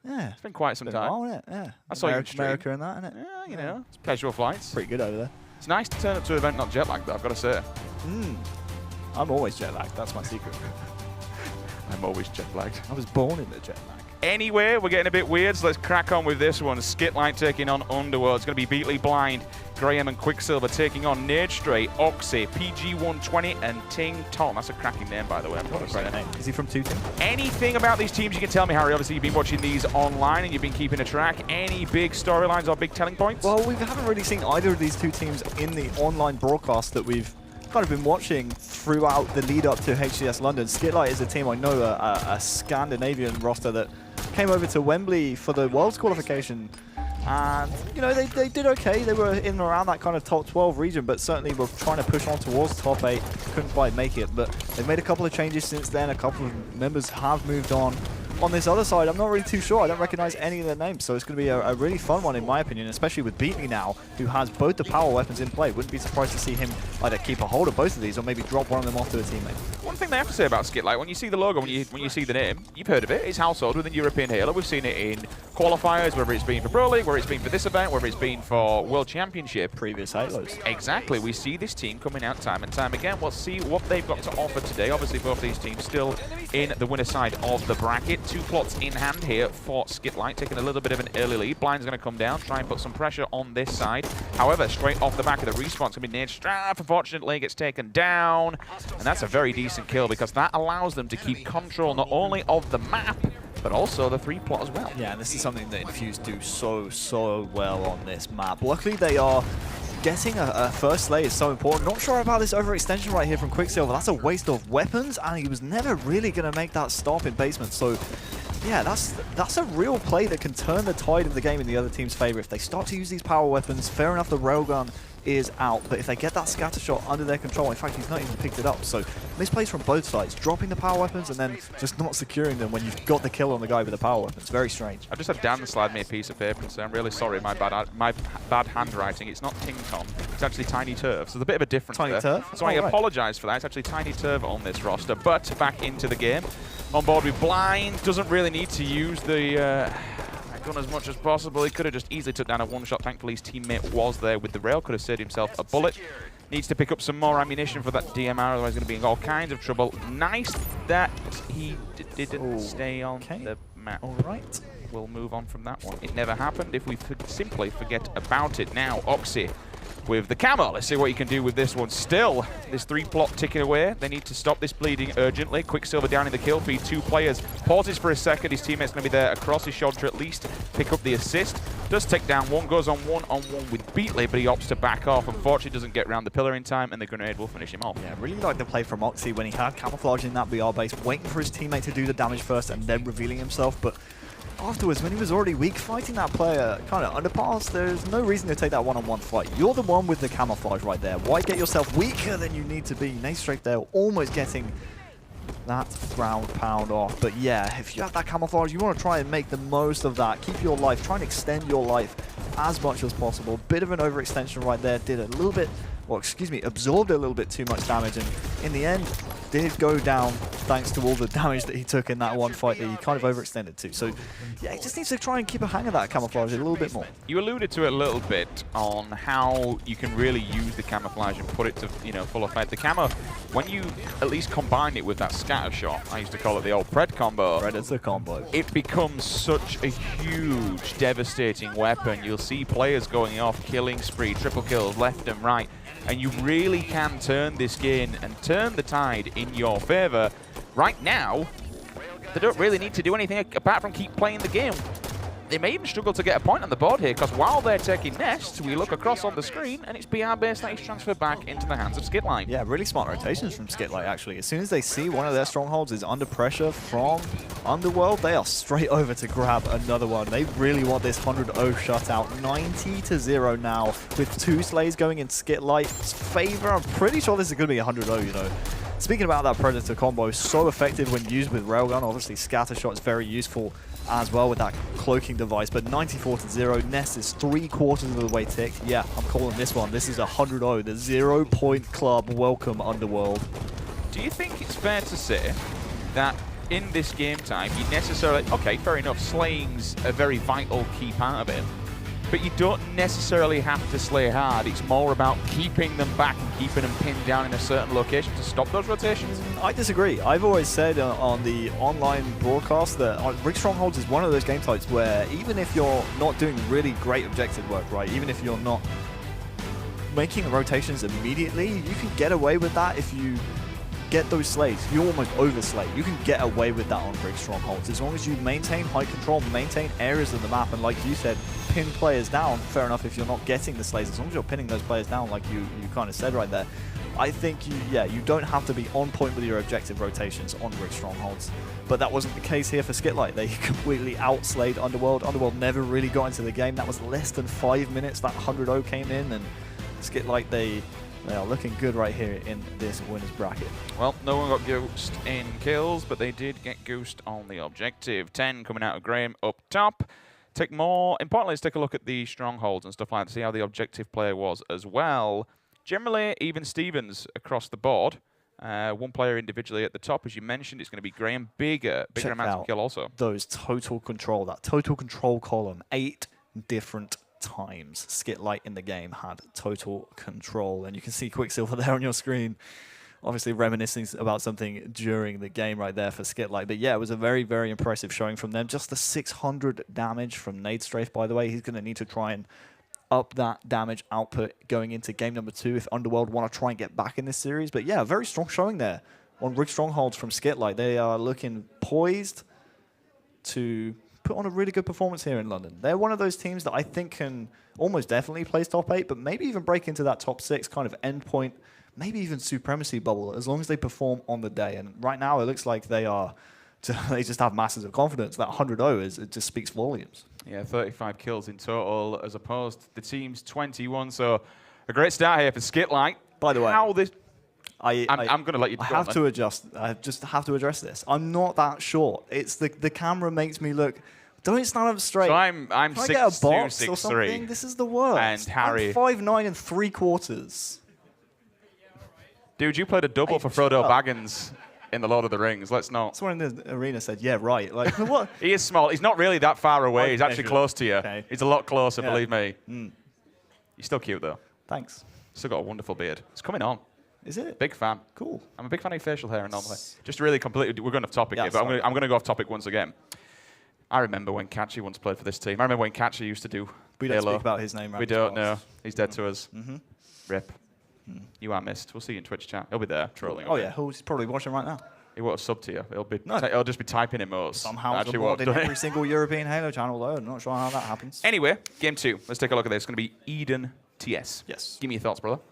Yeah. It's been quite some time. While, isn't it? Yeah. I saw you in stream. America and that, isn't it? Yeah, you know, it's casual flights. Pretty good over there. It's nice to turn up to an event not jet lagged, though, I've got to say. I'm always jet lagged. That's my secret. I'm always jet lagged. I was born in the jet lag. Anyway, we're getting a bit weird, so let's crack on with this one. SkitLite taking on Underworld. It's going to be Beatley Blind, Graham and Quicksilver taking on Nade Stray, Oxy, PG120, and Ting Tom. That's a cracking name, by the way. Is he from 2 Team? Anything about these teams you can tell me, Harry? Obviously, you've been watching these online and you've been keeping a track. Any big storylines or big telling points? Well, we haven't really seen either of these 2 teams in the online broadcast that we've kind of been watching throughout the lead up to HCS London. SkitLite is a team I know, a Scandinavian roster that came over to Wembley for the Worlds qualification, and you know they did okay. They were in and around that kind of top 12 region, but certainly were trying to push on towards top 8. Couldn't quite make it, but they've made a couple of changes since then. A couple of members have moved on. On this other side, I'm not really too sure. I don't recognize any of their names, so it's going to be a really fun one in my opinion, especially with Beatley now, who has both the power weapons in play. Wouldn't be surprised to see him either keep a hold of both of these or maybe drop one of them off to a teammate. One thing they have to say about SkitLite, when you see the logo, when you see the name, you've heard of it. It's household within European Halo. We've seen it in qualifiers, whether it's been for Pro League, whether it's been for this event, whether it's been for World Championship. Previous Halos. Exactly. We see this team coming out time and time again. We'll see what they've got to offer today. Obviously, both these teams still in the winner side of the bracket. 2 plots in hand here for SkitLite, taking a little bit of an early lead. Blind's going to come down, try and put some pressure on this side. However, straight off the back of the respawn, it's going to be Nade Straff. Unfortunately, gets taken down. And that's a very decent kill because that allows them to keep control not only of the map, but also the 3 plot as well. Yeah, and this is something that Infuse do so well on this map. Luckily, they are getting a first slay is so important. Not sure about this overextension right here from Quicksilver. That's a waste of weapons, and he was never really going to make that stop in basement. So, yeah, that's a real play that can turn the tide of the game in the other team's favor. If they start to use these power weapons, fair enough, the railgun is out, but if they get that scatter shot under their control, in fact, he's not even picked it up. So misplays from both sides, dropping the power weapons and then just not securing them when you've got the kill on the guy with the power weapons. Very strange. I just had Dan slide me a piece of paper and say, I'm really sorry, my bad handwriting. It's not Ting Tom, it's actually Tiny Turf. So there's a bit of a difference Tiny there. Turf? So I apologise for that. It's actually Tiny Turf on this roster, but back into the game. On board with Blind, doesn't really need to use the gun as much as possible. He could have just easily took down a one-shot. Thankfully, his teammate was there with the rail. Could have saved himself a bullet. Needs to pick up some more ammunition for that DMR, otherwise he's going to be in all kinds of trouble. Nice that he didn't stay on the map. All right. We'll move on from that one. It never happened if we simply forget about it. Now, Oxy with the camo. Let's see what you can do with this one. Still, this 3 plot ticking away. They need to stop this bleeding urgently. Quicksilver down in the kill feed. 2 players. Pauses for a second. His teammate's going to be there across his shoulder to at least pick up the assist. Does take down one. Goes on one-on-one with Beatley, but he opts to back off. Unfortunately, doesn't get around the pillar in time, and the grenade will finish him off. Yeah, really like the play from Oxy when he had camouflage in that BR base, waiting for his teammate to do the damage first and then revealing himself. But afterwards, when he was already weak, fighting that player kind of underpass, there's no reason to take that one-on-one fight. You're the one with the camouflage right there. Why get yourself weaker than you need to be? Nade Strafe there, almost getting that ground pound off. But yeah, if you have that camouflage, you want to try and make the most of that. Keep your life, try and extend your life as much as possible. Bit of an overextension right there, did a little bit, well, excuse me, absorbed a little bit too much damage, and in the end, did go down thanks to all the damage that he took in that one fight that he kind of overextended to. So yeah, he just needs to try and keep a hang of that camouflage a little bit more. You alluded to it a little bit on how you can really use the camouflage and put it to, you know, full effect. The camo, when you at least combine it with that scatter shot, I used to call it the old Pred combo. Predator combo. It becomes such a huge, devastating weapon. You'll see players going off, killing spree, triple kills left and right. And you really can turn this game and turn the tide in your favor. Right now, they don't really need to do anything apart from keep playing the game. They may even struggle to get a point on the board here, because while they're taking nests, we look across on the screen, and it's BR base that is transferred back into the hands of SkitLite. Yeah, really smart rotations from SkitLite, actually. As soon as they see one of their strongholds is under pressure from Underworld, they are straight over to grab another one. They really want this 100-0 shutout. 90-0 now, with 2 slays going in SkitLite's favor. I'm pretty sure this is going to be 100-0, you know. Speaking about that Predator combo, so effective when used with Railgun. Obviously, scatter shot is very useful as well with that cloaking device, but 94-0. Nest is 3/4 of the way ticked. Yeah, I'm calling this one. This is 100-0, the 0-point club. Welcome, Underworld. Do you think it's fair to say that in this game type, you necessarily, okay, fair enough, slaying's a very vital key part of it, but you don't necessarily have to slay hard. It's more about keeping them back and keeping them pinned down in a certain location to stop those rotations. I disagree. I've always said on the online broadcast that Rick Strongholds is one of those game types where even if you're not doing really great objective work, right, even if you're not making rotations immediately, you can get away with that if you get those slays. You almost overslay. You can get away with that on Rick Strongholds as long as you maintain high control, maintain areas of the map, and like you said, pin players down. Fair enough if you're not getting the slays, as long as you're pinning those players down like you kind of said right there. I think you don't have to be on point with your objective rotations on Rick Strongholds. But that wasn't the case here for SkitLite. They completely outslayed Underworld. Underworld never really got into the game. That was less than 5 minutes that 100-0 came in, and SkitLite, they are looking good right here in this winners bracket. Well, no one got Ghost in kills, but they did get Ghost on the objective. 10 coming out of Graham up top. Importantly, let's take a look at the strongholds and stuff like that to see how the objective player was as well. Generally, even Stevens across the board. One player individually at the top, as you mentioned, it's going to be Graham. Bigger amounts of kill also. Those total control, that total control column, 8 different times SkitLite in the game had total control, and you can see Quicksilver there on your screen, obviously reminiscing about something during the game right there for SkitLite. But yeah, it was a very, very impressive showing from them. Just the 600 damage from Nade Strafe, by the way. He's going to need to try and up that damage output going into game number 2 if Underworld want to try and get back in this series. But yeah, very strong showing there on Rick Strongholds from SkitLite. They are looking poised to put on a really good performance here in London. They're one of those teams that I think can almost definitely place top 8, but maybe even break into that top 6 kind of endpoint, maybe even supremacy bubble, as long as they perform on the day. And right now, it looks like they just have masses of confidence. That 100-0 it just speaks volumes. Yeah, 35 kills in total, as opposed to the team's 21. So a great start here for SkitLite. By the way, I'm going to let you. I just have to address this. I'm not that short. It's the camera makes me look. Don't stand up straight. So I'm 6'2", 6'3". This is the worst. And Harry, I'm 5'9" ¾ Dude, you played a double for Frodo Baggins in the Lord of the Rings. Let's not. Someone in the arena said, "Yeah, right." Like what? He is small. He's not really that far away. He's actually close to you. Okay. He's a lot closer, believe me. You're still cute though. Thanks. Still got a wonderful beard. It's coming on. Is it? Big fan. Cool. I'm a big fan of facial hair normally. Just really completely, we're going off topic here, but I'm going to go off topic once again. I remember when Catchy once played for this team. I remember when Catchy used to do We don't speak about his name right. We don't know. He's dead to us. Rip. You are missed. We'll see you in Twitch chat. He'll be there trolling. Oh yeah, he's probably watching right now. He won't sub to you. It'll just be typing emotes. Somehow it's in every single European Halo channel though. I'm not sure how that happens. Anyway, game 2. Let's take a look at this. It's going to be Eden TS. Yes. Give me your thoughts, brother.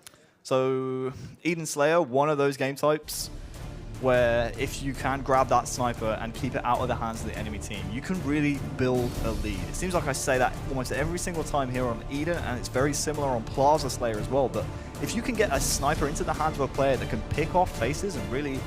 So, Eden Slayer, one of those game types where if you can grab that sniper and keep it out of the hands of the enemy team, you can really build a lead. It seems like I say that almost every single time here on Eden, and it's very similar on Plaza Slayer as well, but if you can get a sniper into the hands of a player that can pick off faces and really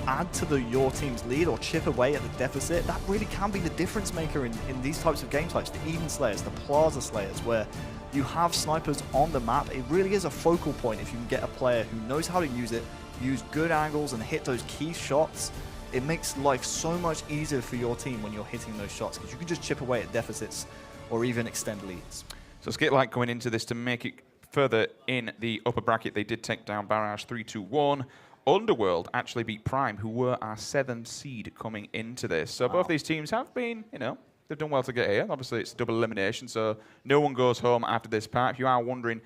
add to your team's lead or chip away at the deficit, that really can be the difference maker in these types of game types, the Eden Slayers, the Plaza Slayers, where you have snipers on the map. It really is a focal point if you can get a player who knows how to use it, use good angles and hit those key shots. It makes life so much easier for your team when you're hitting those shots because you can just chip away at deficits or even extend leads. So SkitLite going into this to make it further in the upper bracket. They did take down Barrage 3-2-1. Underworld actually beat Prime, who were our 7th seed coming into this. So both these teams have been, they've done well to get here. Obviously, it's a double elimination, so no one goes home after this part. If you are wondering,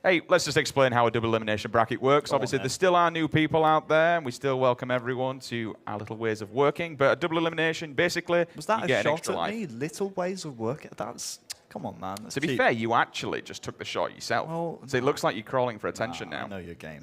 hey, let's just explain how a double elimination bracket works. Obviously, there still are new people out there, and we still welcome everyone to our little ways of working. But a double elimination, basically, was that you get a an extra shot at life. me? Little ways of working? That's... Come on, man. To be fair, you actually just took the shot yourself. Well, so it looks like you're crawling for attention now. I know your game.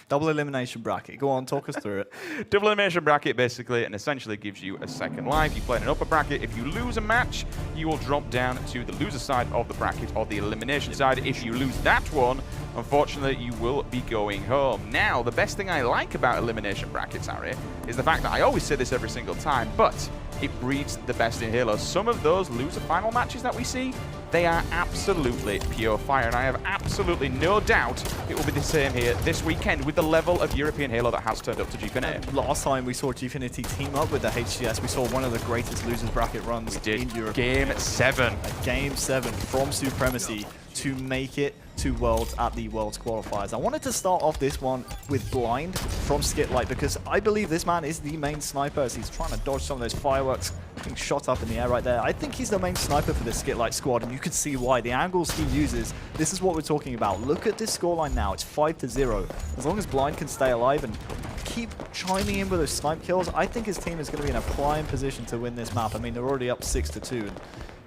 Double elimination bracket. Go on, talk us through it. Double elimination bracket basically and essentially gives you a second life. You play in an upper bracket. If you lose a match, you will drop down to the loser side of the bracket or the elimination side. If you lose that one, unfortunately, you will be going home. Now, the best thing I like about elimination brackets, Harry, is the fact that I always say this every single time, but it breeds the best in Halo. Some of those loser final matches that we see, they are absolutely pure fire, and I have absolutely no doubt it will be the same here this weekend with the level of European Halo that has turned up to Gfinity. Last time we saw Gfinity team up with the HCS, we saw one of the greatest losers bracket runs in Europe. Game 7. Game 7 from Supremacy to make it to Worlds at the Worlds qualifiers. I wanted to start off this one with Blind from SkitLite because I believe this man is the main sniper as he's trying to dodge some of those fireworks being shot up in the air right there. I think he's the main sniper for this SkitLite squad, and you can see why. The angles he uses, this is what we're talking about. Look at this scoreline now. It's 5-0. As long as Blind can stay alive and keep chiming in with those snipe kills, I think his team is going to be in a prime position to win this map. I mean, they're already up 6-2, and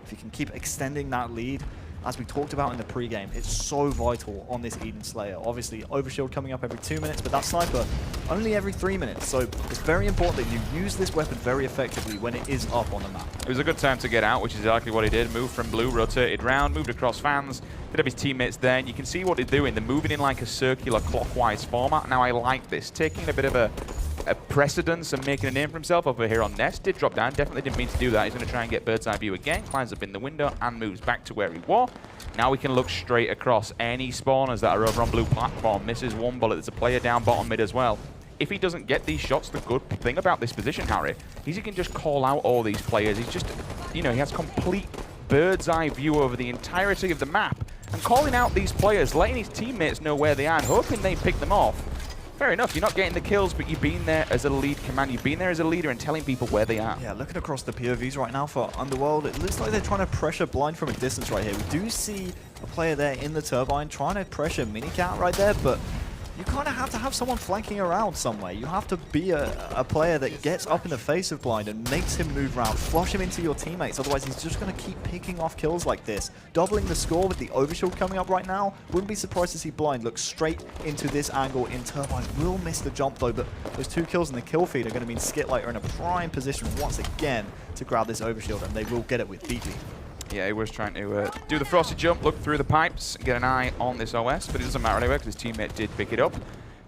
if you can keep extending that lead, as we talked about in the pregame, it's so vital on this Eden Slayer. Obviously, Overshield coming up every 2 minutes, but that sniper only every 3 minutes. So it's very important that you use this weapon very effectively when it is up on the map. It was a good time to get out, which is exactly what he did. Moved from blue, rotated round, moved across fans, did have his teammates there, and you can see what they're doing. They're moving in like a circular clockwise format. Now I like this, taking a bit of a precedence and making a name for himself over here on Nest. Did drop down, definitely didn't mean to do that. He's going to try and get bird's eye view again, climbs up in the window and moves back to where he was. Now we can look straight across any spawners that are over on blue platform. Misses one bullet. There's a player down bottom mid as well. If he doesn't get these shots, the good thing about this position, Harry, is he can just call out all these players. He's just, you know, he has complete bird's eye view over the entirety of the map and calling out these players, letting his teammates know where they are and hoping they pick them off. Fair enough, you're not getting the kills, but you've been there as a lead command. You've been there as a leader and telling people where they are. Yeah, looking across the POVs right now for Underworld, it looks like they're trying to pressure Blind from a distance right here. We do see a player there in the turbine trying to pressure Minicat right there, but you kind of have to have someone flanking around somewhere. You have to be a player that gets up in the face of Blind and makes him move around, flush him into your teammates. Otherwise, he's just going to keep picking off kills like this. Doubling the score with the Overshield coming up right now. Wouldn't be surprised to see Blind look straight into this angle in Turbine. Will miss the jump though, but those 2 kills in the kill feed are going to mean SkitLite are in a prime position once again to grab this Overshield, and they will get it with Beatley. Yeah, he was trying to do the frosty jump, look through the pipes, get an eye on this OS, but it doesn't matter anyway because his teammate did pick it up.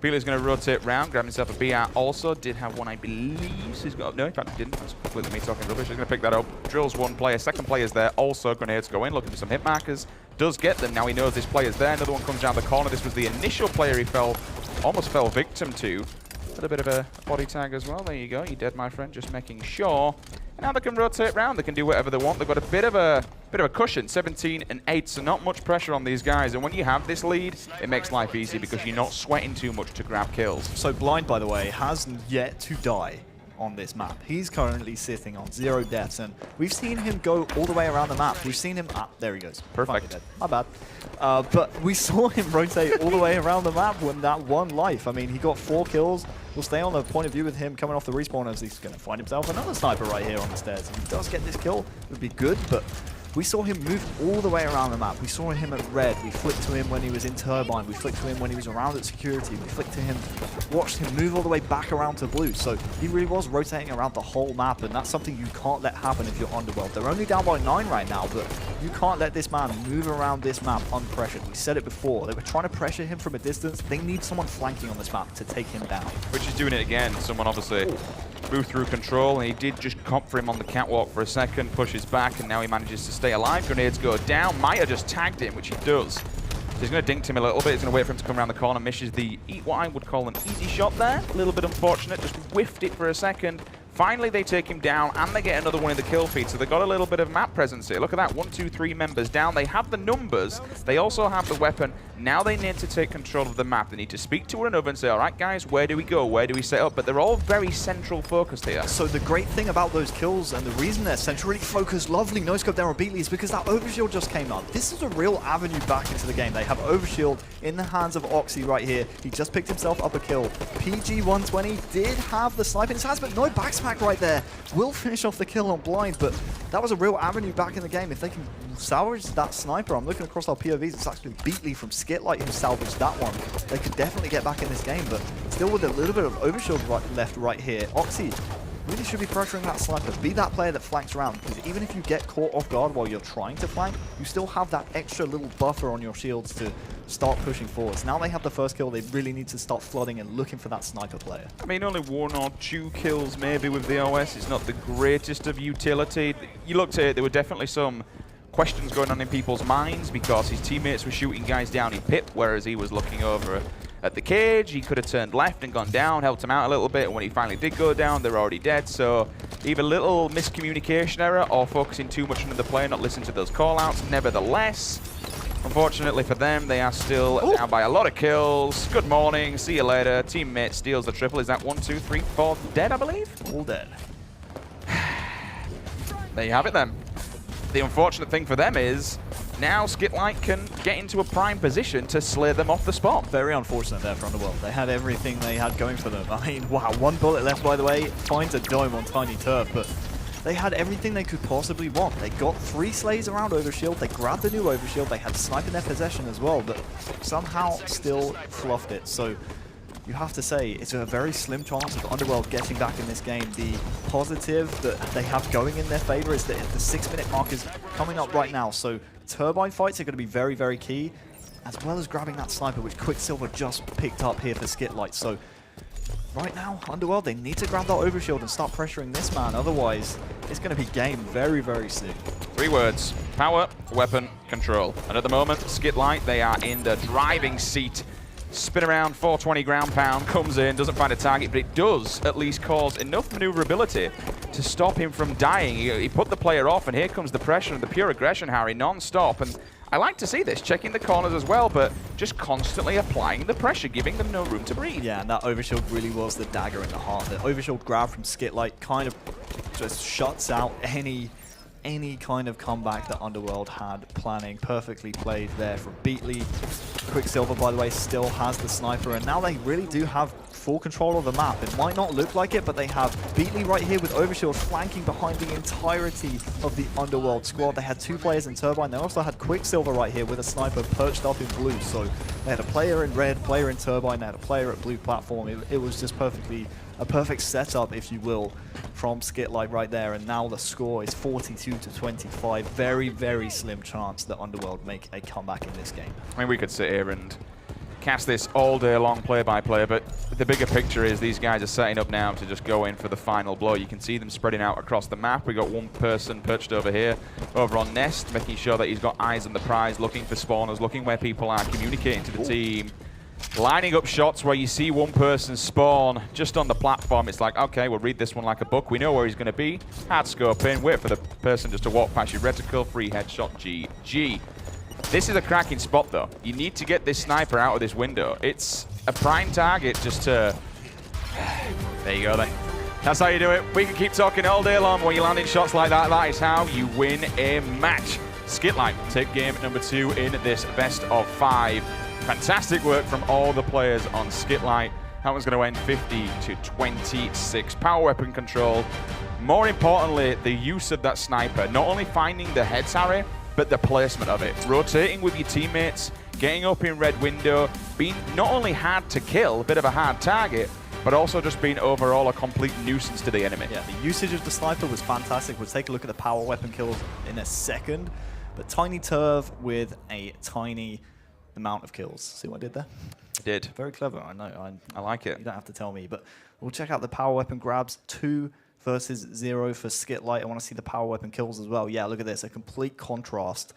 Beatley's going to rotate round, grab himself a BR also. Did have one, I believe. So he's got, no, in fact, he didn't. That's completely me talking rubbish. He's going to pick that up. Drills one player. Second player's there. Also, grenades go in, looking for some hit markers. Does get them. Now he knows this player's there. Another one comes down the corner. This was the initial player he almost fell victim to. A little bit of a body tag as well. There you go. You're dead, my friend. Just making sure. And now they can rotate round. They can do whatever they want. They've got a bit of a cushion, 17 and 8, so not much pressure on these guys. And when you have this lead, it makes life easy because you're not sweating too much to grab kills. So Blind, by the way, has yet to die on this map. He's currently sitting on 0 deaths, and we've seen him go all the way around the map. We've seen him... there he goes. Perfect. My bad. But we saw him rotate all the way around the map with that 1 life. I mean, he got 4 kills. We'll stay on the point of view with him coming off the respawn as he's going to find himself another sniper right here on the stairs. If he does get this kill, it would be good, but we saw him move all the way around the map. We saw him at red. We flicked to him when he was in turbine. We flicked to him when he was around at security. We flicked to him, watched him move all the way back around to blue. So he really was rotating around the whole map, and that's something you can't let happen if you're Underworld. They're only down by 9 right now, but you can't let this man move around this map unpressured. We said it before. They were trying to pressure him from a distance. They need someone flanking on this map to take him down. Which is doing it again. Someone obviously moved through control, and he did just comp for him on the catwalk for a second, pushes back, and now he manages to stay alive. Grenades go down. Maya just tagged him, which he does. So he's going to dink him a little bit. He's going to wait for him to come around the corner. Misses the, what I would call an easy shot there. A little bit unfortunate. Just whiffed it for a second. Finally, they take him down, and they get another one in the kill feed, so they've got a little bit of map presence here. Look at that, 1, 2, 3 members down. They have the numbers. They also have the weapon. Now they need to take control of the map. They need to speak to one another and say, all right, guys, where do we go? Where do we set up? But they're all very central focused here. So the great thing about those kills, and the reason they're centrally focused, lovely no-scope there on Beatley, is because that Overshield just came up. This is a real avenue back into the game. They have Overshield in the hands of Oxy right here. He just picked himself up a kill. PG-120 did have the snipe in his hands, but no backsmack right there. Will finish off the kill on Blind, but that was a real avenue back in the game. If they can salvage that sniper, I'm looking across our POVs, it's actually Beatley from SkitLite who salvaged that one. They could definitely get back in this game, but still with a little bit of Overshield left right here. Oxy really should be pressuring that sniper. Be that player that flanks around, because even if you get caught off guard while you're trying to flank, you still have that extra little buffer on your shields to start pushing forwards. Now they have the first kill, they really need to start flooding and looking for that sniper player. I mean, only 1 or 2 kills maybe with the OS. It's not the greatest of utility. You looked at it, there were definitely some questions going on in people's minds because his teammates were shooting guys down in pit, whereas he was looking over at the cage. He could have turned left and gone down, helped him out a little bit, and when he finally did go down, they're already dead. So either little miscommunication error or focusing too much on the play, not listening to those call-outs. Nevertheless, unfortunately for them, they are still down by a lot of kills. Good morning, see you later. Teammate steals the triple. Is that 1, 2, 3, 4 dead, I believe? All dead. There you have it then. The unfortunate thing for them is now SkitLite can get into a prime position to slay them off the spot. Very unfortunate there for Underworld. They had everything they had going for them. I mean, wow, 1 bullet left, by the way, finds a dome on Tiny Turf, but they had everything they could possibly want. They got 3 slays around Overshield, they grabbed the new Overshield, they had Snipe in their possession as well, but somehow still fluffed it. So you have to say, it's a very slim chance of Underworld getting back in this game. The positive that they have going in their favor is that the 6-minute mark is coming up right now. So Turbine fights are going to be very, very key, as well as grabbing that sniper, which Quicksilver just picked up here for SkitLite. So right now, Underworld, they need to grab that Overshield and start pressuring this man. Otherwise, it's going to be game very, very soon. 3 words: power, weapon, control. And at the moment, SkitLite, they are in the driving seat. Spin around, 420 ground pound, comes in, doesn't find a target, but it does at least cause enough maneuverability to stop him from dying. He put the player off, and here comes the pressure and the pure aggression, Harry, non-stop. And I like to see this, checking the corners as well, but just constantly applying the pressure, giving them no room to breathe. Yeah, and that Overshield really was the dagger in the heart. The Overshield grab from SkitLite kind of just shuts out any kind of comeback that Underworld had planning. Perfectly played there from Beatley. Quicksilver, by the way, still has the sniper, and now they really do have full control of the map. It might not look like it, but they have Beatley right here with Overshield flanking behind the entirety of the Underworld squad. They had 2 players in Turbine. They also had Quicksilver right here with a sniper perched up in blue. So they had a player in red, player in Turbine, they had a player at blue platform. It was just a perfect setup, if you will, from SkitLite right there. And now the score is 42-25. Very, very slim chance that Underworld make a comeback in this game. I mean, we could sit here and cast this all day long play-by-play, but the bigger picture is these guys are setting up now to just go in for the final blow. You can see them spreading out across the map. We got 1 person perched over here, over on Nest, making sure that he's got eyes on the prize, looking for spawners, looking where people are, communicating to the team. Lining up shots where you see 1 person spawn just on the platform. It's like, okay, we'll read this one like a book. We know where he's going to be. Hard scope in, wait for the person just to walk past your reticle. Free headshot, GG. This is a cracking spot, though. You need to get this sniper out of this window. It's a prime target just to... There you go, then. That's how you do it. We can keep talking all day long when you're landing shots like that. That is how you win a match. SkitLite take game number 2 in this best of 5. Fantastic work from all the players on SkitLite. That one's going to end 50-26. Power weapon control. More importantly, the use of that sniper. Not only finding the heads, Harry, but the placement of it. Rotating with your teammates, getting up in red window, being not only hard to kill, a bit of a hard target, but also just being overall a complete nuisance to the enemy. Yeah, the usage of the sniper was fantastic. We'll take a look at the power weapon kills in a second. But Tiny Turf with a tiny amount of kills. See what I did there? I did. Very clever, I know. I like it. You don't have to tell me, but we'll check out the power weapon grabs. 2 versus 0 for SkitLite. I want to see the power weapon kills as well. Yeah, look at this, a complete contrast.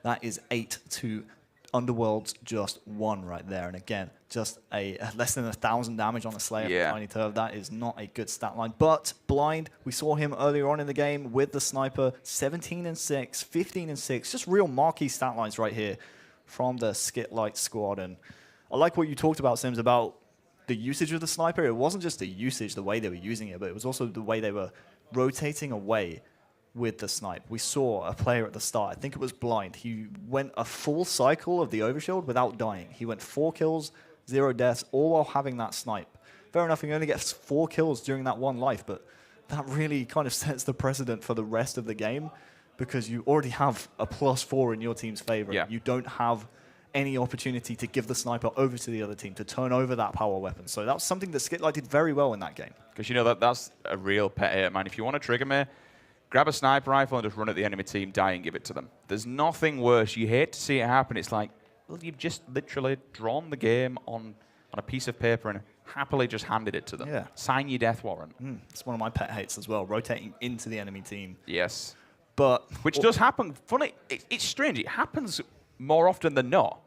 That is 8 to Underworld's just 1 right there. And again, just a less than 1,000 damage on a Slayer for Tiny Turf. That is not a good stat line. But Blind, we saw him earlier on in the game with the sniper. 17 and 6, 15 and 6. Just real marquee stat lines right here from the SkitLite squad. And I like what you talked about, Sims, about the usage of the sniper. It wasn't just the usage, the way they were using it, but it was also the way they were rotating away with the snipe. We saw a player at the start, I think it was Blind. He went a full cycle of the Overshield without dying. He went 4 kills, 0 deaths, all while having that snipe. Fair enough, he only gets 4 kills during that 1 life, but that really kind of sets the precedent for the rest of the game, because you already have a +4 in your team's favor. Yeah. You don't have any opportunity to give the sniper over to the other team, to turn over that power weapon. So that was something that SkitLite did very well in that game. Because you know that's a real pet hate, man. If you want to trigger me, grab a sniper rifle and just run at the enemy team, die and give it to them. There's nothing worse. You hate to see it happen. It's like, well, you've just literally drawn the game on a piece of paper and happily just handed it to them. Yeah. Sign your death warrant. It's one of my pet hates as well, rotating into the enemy team. Yes. But which does happen. Funny, it's strange. It happens more often than not.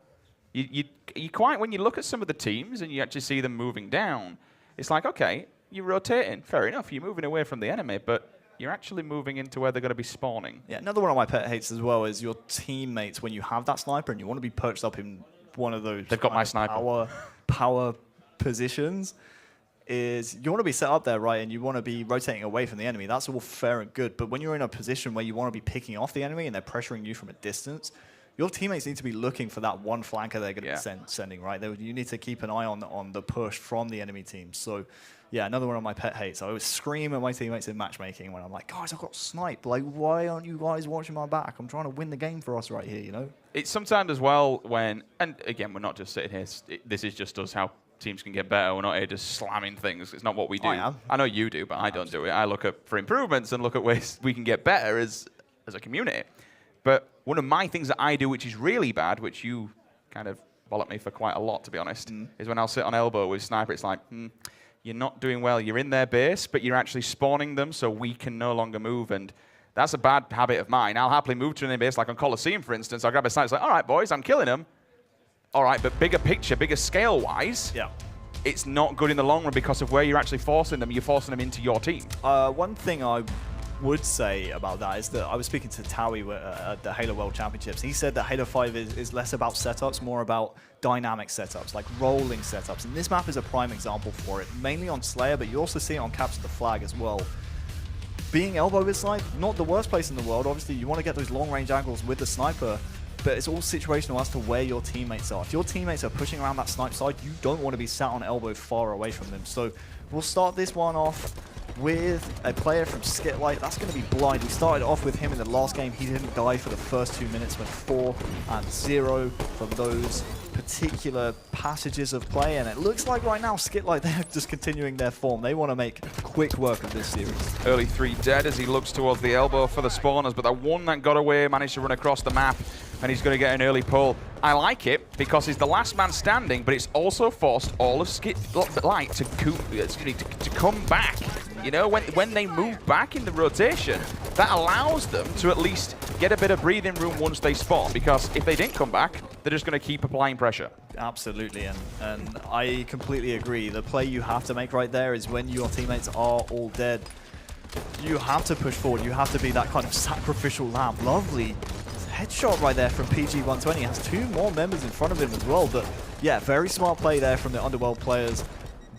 You quite, when you look at some of the teams and you actually see them moving down, it's like, okay, you're rotating. Fair enough. You're moving away from the enemy, but you're actually moving into where they're going to be spawning. Yeah, another one of my pet hates as well is your teammates, when you have that sniper and you want to be perched up in one of those They've got my sniper. power positions, is you want to be set up there, right, and you want to be rotating away from the enemy. That's all fair and good, but when you're in a position where you want to be picking off the enemy and they're pressuring you from a distance, your teammates need to be looking for that one flanker they're going to be sending, right? You need to keep an eye on the push from the enemy team. So, yeah, another one of my pet hates. I always scream at my teammates in matchmaking when I'm like, guys, I've got sniped. Like, why aren't you guys watching my back? I'm trying to win the game for us right here, you know? It's sometimes as well when, and again, we're not just sitting here, this is just us how teams can get better. We're not here just slamming things. It's not what we do. I know you do, but I don't do it. I look for improvements and look at ways we can get better as a community. But one of my things that I do, which is really bad, which you kind of bollock me for quite a lot, to be honest, is when I'll sit on elbow with sniper, it's like, you're not doing well. You're in their base, but you're actually spawning them, so we can no longer move. And that's a bad habit of mine. I'll happily move to an base, like on Coliseum, for instance. I'll grab a sniper, it's like, all right, boys, I'm killing them. All right, but bigger picture, bigger scale-wise, it's not good in the long run because of where you're actually forcing them. You're forcing them into your team. One thing I would say about that is that I was speaking to Towie at the Halo World Championships. He said that Halo 5 is less about setups, more about dynamic setups, like rolling setups. And this map is a prime example for it, mainly on Slayer, but you also see it on Capture the Flag as well. Being elbow with snipe, not the worst place in the world. Obviously, you want to get those long-range angles with the sniper, but it's all situational as to where your teammates are. If your teammates are pushing around that snipe side, you don't want to be sat on elbow far away from them. So we'll start this one off with a player from SkitLite. That's going to be Blind. We started off with him in the last game. He didn't die for the first 2 minutes, went 4-0 from those particular passages of play. And it looks like right now SkitLite, they're just continuing their form. They want to make quick work of this series. Early 3 dead as he looks towards the elbow for the spawners, but that one that got away managed to run across the map, and he's going to get an early pull. I like it because he's the last man standing, but it's also forced all of SkitLite to come back. You know, when they move back in the rotation, that allows them to at least get a bit of breathing room once they spawn, because if they didn't come back, they're just going to keep applying pressure. Absolutely, and I completely agree. The play you have to make right there is when your teammates are all dead, you have to push forward. You have to be that kind of sacrificial lamb. Lovely headshot right there from PG120. Has 2 more members in front of him as well, but yeah, very smart play there from the Underworld players.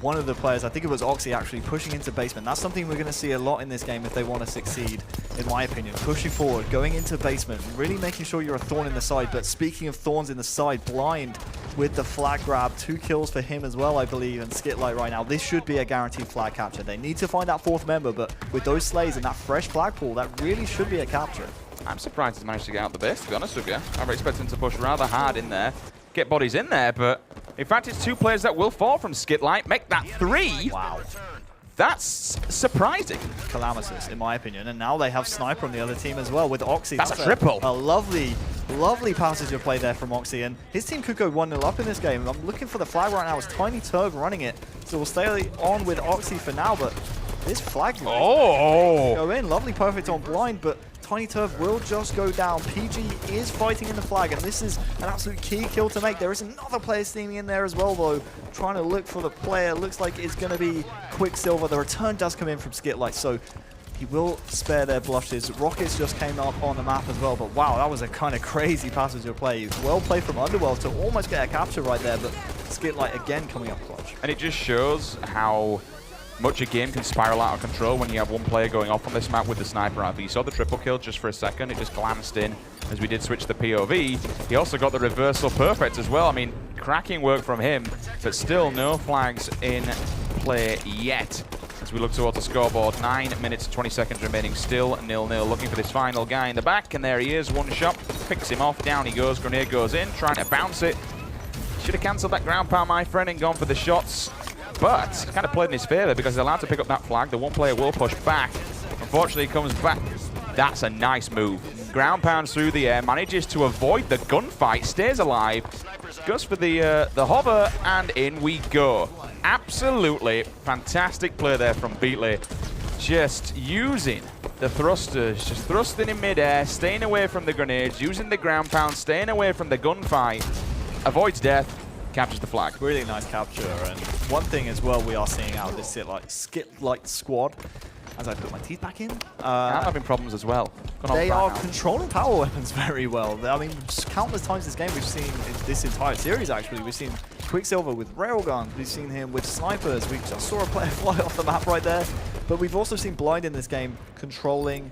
One of the players, I think it was Oxy, actually pushing into basement. That's something we're going to see a lot in this game if they want to succeed, in my opinion. Pushing forward, going into basement, really making sure you're a thorn in the side. But speaking of thorns in the side, Blind with the flag grab. 2 kills for him as well, I believe, and SkitLite right now. This should be a guaranteed flag capture. They need to find that 4th member, but with those slays and that fresh flag pool, that really should be a capture. I'm surprised he's managed to get out the base, to be honest with you. I was expecting to push rather hard in there, get bodies in there, but in fact, it's 2 players that will fall from SkitLite, make that 3. Wow. That's surprising. Calamitous, in my opinion. And now they have Sniper on the other team as well with Oxy. That's a triple. A lovely, lovely passage of play there from Oxy. And his team could go 1-0 up in this game. I'm looking for the flag right now. It's Tiny Turg running it. So we'll stay on with Oxy for now, but this flag go in. Lovely perfect on Blind, but Tiny Turf will just go down. PG is fighting in the flag, and this is an absolute key kill to make. There is another player steaming in there as well, though, trying to look for the player. Looks like it's going to be Quicksilver. The return does come in from SkitLite, so he will spare their blushes. Rockets just came up on the map as well, but wow, that was a kind of crazy passage of play. Well played from Underworld to almost get a capture right there, but SkitLite again coming up clutch. And it just shows how much a game can spiral out of control when you have one player going off on this map with the sniper rifle. You saw the triple kill just for a second. It just glanced in as we did switch the POV. He also got the reversal perfect as well. I mean, cracking work from him, but still no flags in play yet. As we look towards the scoreboard, 9 minutes and 20 seconds remaining, still 0-0. Looking for this final guy in the back, and there he is. One shot, picks him off, down he goes. Grenade goes in, trying to bounce it. Should have cancelled that ground pound, my friend, and gone for the shots. But kind of played in his favor because he's allowed to pick up that flag. The one player will push back. Unfortunately, he comes back. That's a nice move. Ground pounds through the air, manages to avoid the gunfight, stays alive, goes for the hover, and in we go. Absolutely fantastic play there from Beatley. Just using the thrusters, just thrusting in midair, staying away from the grenades, using the ground pound, staying away from the gunfight, avoids death, captures the flag. Really nice capture, and one thing as well we are seeing out of this SkitLite squad, as I put my teeth back in. I'm having problems as well. They are controlling power weapons very well. I mean, countless times this game we've seen, this entire series actually, we've seen Quicksilver with railguns, we've seen him with snipers, we just saw a player fly off the map right there, but we've also seen Blind in this game controlling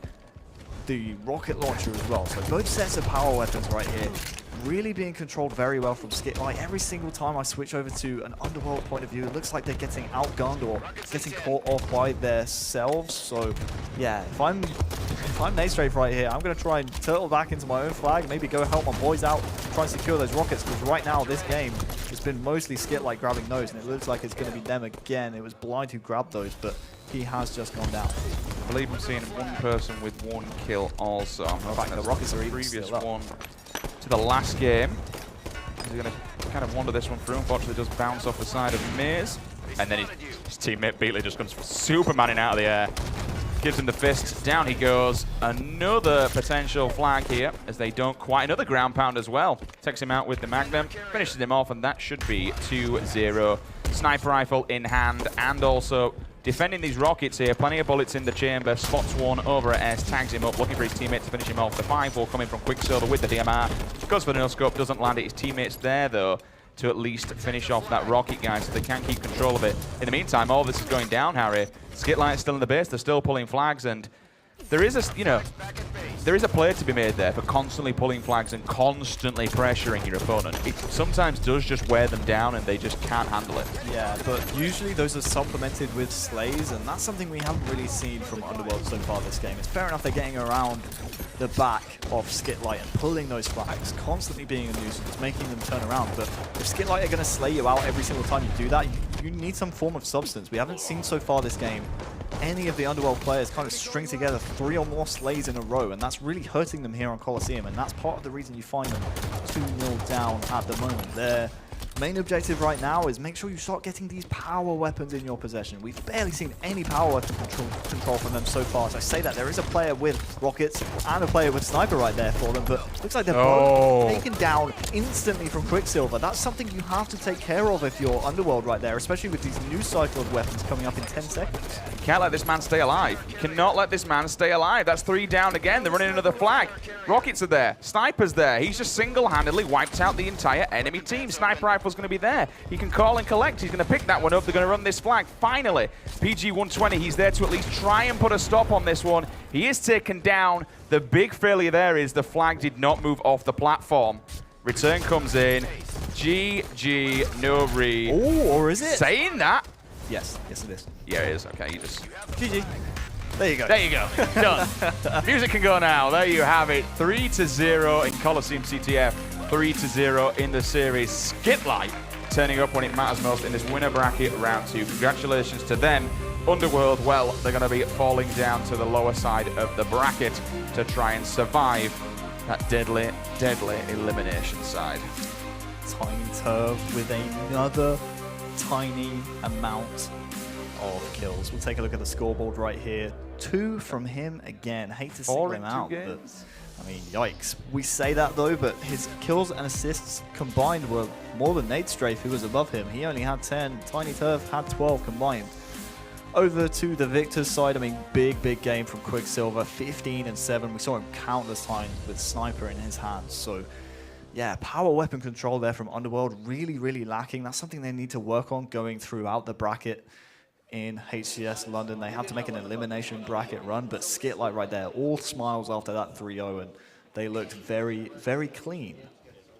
the rocket launcher as well. So both sets of power weapons right here really being controlled very well from SkitLite. Every single time I switch over to an Underworld point of view, it looks like they're getting outgunned or getting caught off by themselves. So yeah, if I'm Nadestrafe right here, I'm going to try and turtle back into my own flag, maybe go help my boys out, try and secure those rockets, because right now this game has been mostly SkitLite grabbing those, and it looks like it's going to be them again. It was Blind who grabbed those, but he has just gone down. I believe I'm seeing one person with 1 kill also. I'm hoping the rockets are even previous still up. one to the last game. He's going to kind of wander this one through. Unfortunately, does bounce off the side of Maze. And then his teammate Beatley just comes Supermaning out of the air. Gives him the fist. Down he goes. Another potential flag here, as they don't quite. Another ground pound as well. Takes him out with the Magnum. Finishes him off, and that should be 2-0. Sniper rifle in hand, and also defending these rockets here. Plenty of bullets in the chamber. Spots one over at S, tags him up, looking for his teammate to finish him off. The 5-4 coming from Quicksilver with the DMR. Goes for the no-scope, doesn't land it. His teammate's there, though, to at least finish off that rocket guy, so they can keep control of it. In the meantime, all this is going down, Harry. SkitLite is still in the base. They're still pulling flags, and there is a play to be made there for constantly pulling flags and constantly pressuring your opponent. It sometimes does just wear them down and they just can't handle it. Yeah, but usually those are supplemented with slays, and that's something we haven't really seen from Underworld so far this game. It's fair enough they're getting around the back of SkitLite and pulling those flags, constantly being a nuisance, making them turn around. But if SkitLite are going to slay you out every single time you do that, you need some form of substance. We haven't seen so far this game any of the Underworld players kind of string together 3 or more slays in a row, and that's really hurting them here on Coliseum, and that's part of the reason you find them 2-0 down at the moment. Their main objective right now is make sure you start getting these power weapons in your possession. We've barely seen any power weapon control from them so far. As I say that, there is a player with rockets and a player with sniper right there for them, but looks like they're both taken down instantly from Quicksilver. That's something you have to take care of if you're Underworld right there, especially with these new cycle of weapons coming up in 10 seconds. You can't let this man stay alive. You cannot let this man stay alive. That's 3 down again. They're running another flag. Rockets are there. Sniper's there. He's just single-handedly wiped out the entire enemy team. Sniper rifle's going to be there. He can call and collect. He's going to pick that one up. They're going to run this flag. Finally, PG-120, he's there to at least try and put a stop on this one. He is taken down. The big failure there is the flag did not move off the platform. Return comes in. GG, no re. Oh, or is it? Saying that. Yes, yes it is. Yeah, it is. Okay, you just... GG. There you go. There you go. Done. Music can go now. There you have it. 3-0 in Coliseum CTF. 3-0 in the series. SkitLite turning up when it matters most in this winner bracket round 2. Congratulations to them. Underworld, well, they're going to be falling down to the lower side of the bracket to try and survive that deadly, deadly elimination side. Tiny Turf with another tiny amount of kills. We'll take a look at the scoreboard right here. 2 from him again. Hate to single him out, but I mean, yikes. We say that though, but his kills and assists combined were more than Nadestrafe, who was above him. He only had 10. Tiny Turf had 12 combined. Over to the Victor's side, I mean, big game from Quicksilver. 15-7. We saw him countless times with Sniper in his hands. So yeah, power weapon control there from Underworld, really lacking. That's something they need to work on going throughout the bracket in HCS London. They had to make an elimination bracket run, but SkitLite right there, all smiles after that 3-0, and they looked very clean.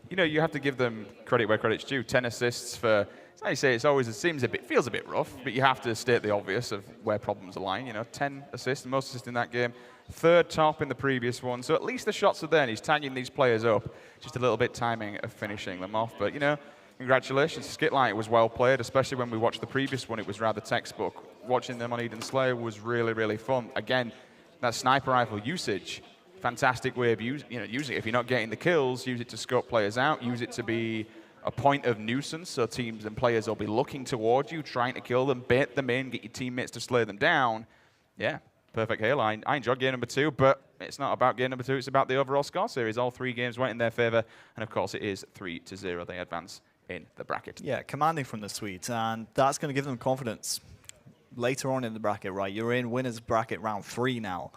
You know, you have to give them credit where credit's due. 10 assists for Like you say, feels a bit rough, but you have to state the obvious of where problems are lying. You know, 10 assists, most assists in that game, third top in the previous one. So at least the shots are there, and he's tagging these players up. Just a little bit timing of finishing them off. But, you know, congratulations. SkitLite was well played, especially when we watched the previous one. It was rather textbook. Watching them on Eden Slayer was really, really fun. Again, that sniper rifle usage, fantastic way of using it. If you're not getting the kills, use it to scope players out, use it to be a point of nuisance, so teams and players will be looking towards you, trying to kill them, bait them in, get your teammates to slay them down. Yeah, perfect Halo. I enjoyed game number 2, but it's not about game number 2, it's about the overall score series. All 3 games went in their favor, and of course it is 3-0. They advance in the bracket. Yeah, commanding from the Swedes, and that's going to give them confidence later on in the bracket, right? You're in winners bracket round 3 now.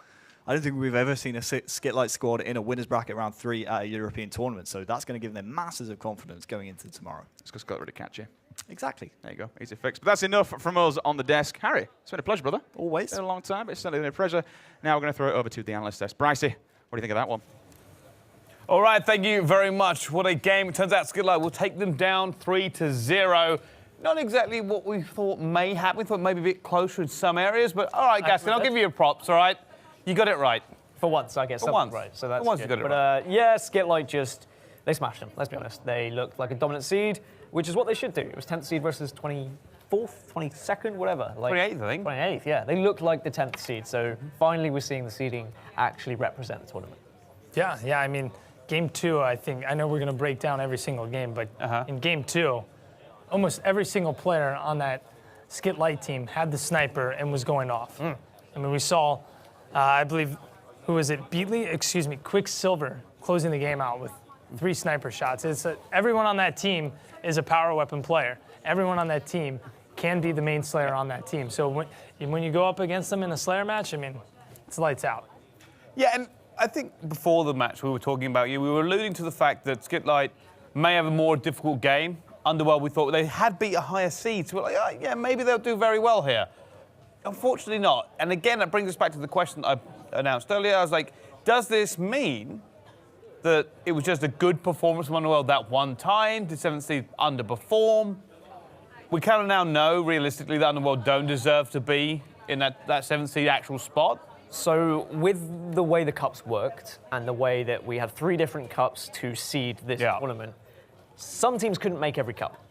I don't think we've ever seen a SkitLite squad in a winners bracket round 3 at a European tournament, so that's going to give them masses of confidence going into tomorrow. It's because SkitLite really catch you. Exactly. There you go, easy fix. But that's enough from us on the desk. Harry, it's been a pleasure, brother. Always. It's been a long time, but it's certainly been a pleasure. Now we're going to throw it over to the analyst desk. Brycey, what do you think of that one? All right, thank you very much. What a game. It turns out SkitLite will take them down 3-0. Not exactly what we thought may happen. We thought maybe a bit closer in some areas, but all right, Gaston, I'll give you your props, all right? You got it right. For once, I guess. For once. Right, so that's For once good. you got it but right. yeah, SkitLite they smashed them, let's be honest. They looked like a dominant seed, which is what they should do. It was 10th seed versus 24th, 22nd, whatever. Like 28th, I think. 28th, yeah. They looked like the 10th seed, so finally we're seeing the seeding actually represent the tournament. Yeah, I mean, game 2, I know we're going to break down every single game, but in game 2, almost every single player on that SkitLite team had the sniper and was going off. I mean, we saw, I believe, who was it? Quicksilver closing the game out with 3 sniper shots. Everyone on that team is a power weapon player. Everyone on that team can be the main Slayer on that team. So when you go up against them in a Slayer match, I mean, it's lights out. Yeah, and I think before the match we were talking about we were alluding to the fact that SkitLite may have a more difficult game. Underworld, we thought they had beat a higher seed, so we're like, oh, yeah, maybe they'll do very well here. Unfortunately not. And again, that brings us back to the question I announced earlier. I was like, does this mean that it was just a good performance from Underworld that one time? Did 7th seed underperform? We kind of now know, realistically, that Underworld don't deserve to be in that 7th seed actual spot. So with the way the cups worked and the way that we had 3 different cups to seed this tournament, some teams couldn't make every cup.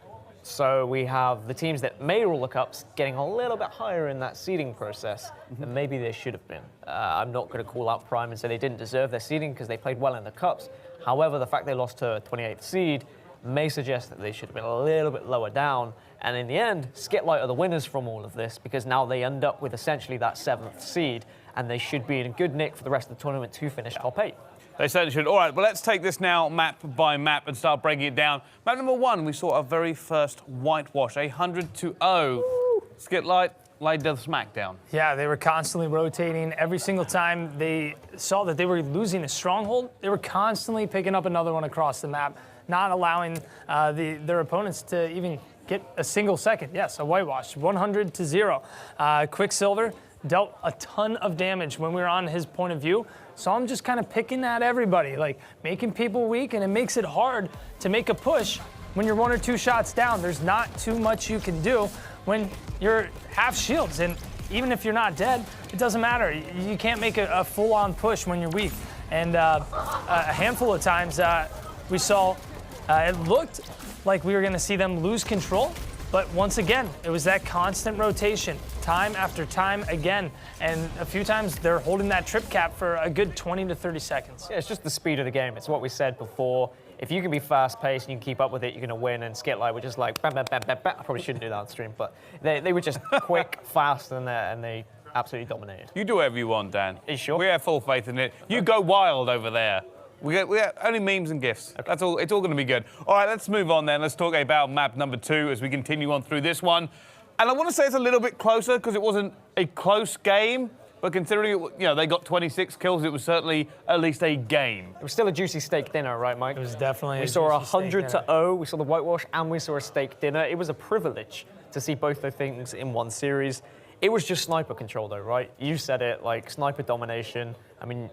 So we have the teams that made all the cups getting a little bit higher in that seeding process than maybe they should have been. I'm not going to call out Prime and say they didn't deserve their seeding because they played well in the cups. However, the fact they lost to 28th seed may suggest that they should have been a little bit lower down. And in the end, SkitLite are the winners from all of this because now they end up with essentially that 7th seed and they should be in a good nick for the rest of the tournament to finish top 8. They certainly should. All right, well, let's take this now map by map and start breaking it down. Map number 1, we saw our very first whitewash, 100-0. SkitLite laid the smackdown. Yeah, they were constantly rotating. Every single time they saw that they were losing a stronghold, they were constantly picking up another one across the map, not allowing their opponents to even get a single second. Yes, a whitewash, 100-0. Quicksilver dealt a ton of damage when we were on his point of view. So I'm just kind of picking at everybody, like making people weak, and it makes it hard to make a push when you're 1 or 2 shots down. There's not too much you can do when you're half shields, and even if you're not dead, it doesn't matter. You can't make a full-on push when you're weak. And a handful of times we saw it looked like we were going to see them lose control. But once again, it was that constant rotation, time after time again. And a few times they're holding that trip cap for a good 20 to 30 seconds. Yeah, it's just the speed of the game. It's what we said before. If you can be fast-paced and you can keep up with it, you're going to win. And SkitLite were just like, bam, bam, bam, bam, bam. I probably shouldn't do that on stream, but they were just quick, fast, and they absolutely dominated. You do whatever you want, Dan. Are you sure? We have full faith in it. You go wild over there. We got only memes and GIFs. Okay. That's all. It's all going to be good. All right, let's move on then. Let's talk about map number 2 as we continue on through this one. And I want to say it's a little bit closer because it wasn't a close game, but considering they got 26 kills, it was certainly at least a game. It was still a juicy steak dinner, right, Mike? It was definitely. We saw 100-0. We saw the whitewash, and we saw a steak dinner. It was a privilege to see both those things in one series. It was just sniper control, though, right? You said it, like sniper domination. I mean,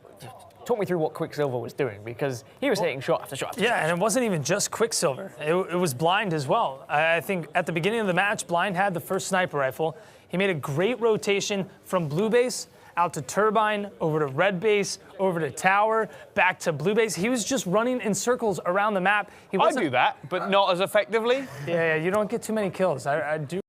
talk me through what Quicksilver was doing, because he was hitting shot after shot after shot. Yeah, and it wasn't even just Quicksilver. It was Blind as well. I think at the beginning of the match, Blind had the first sniper rifle. He made a great rotation from blue base out to Turbine, over to red base, over to tower, back to blue base. He was just running in circles around the map. I do that, but not as effectively. Yeah, you don't get too many kills. I do.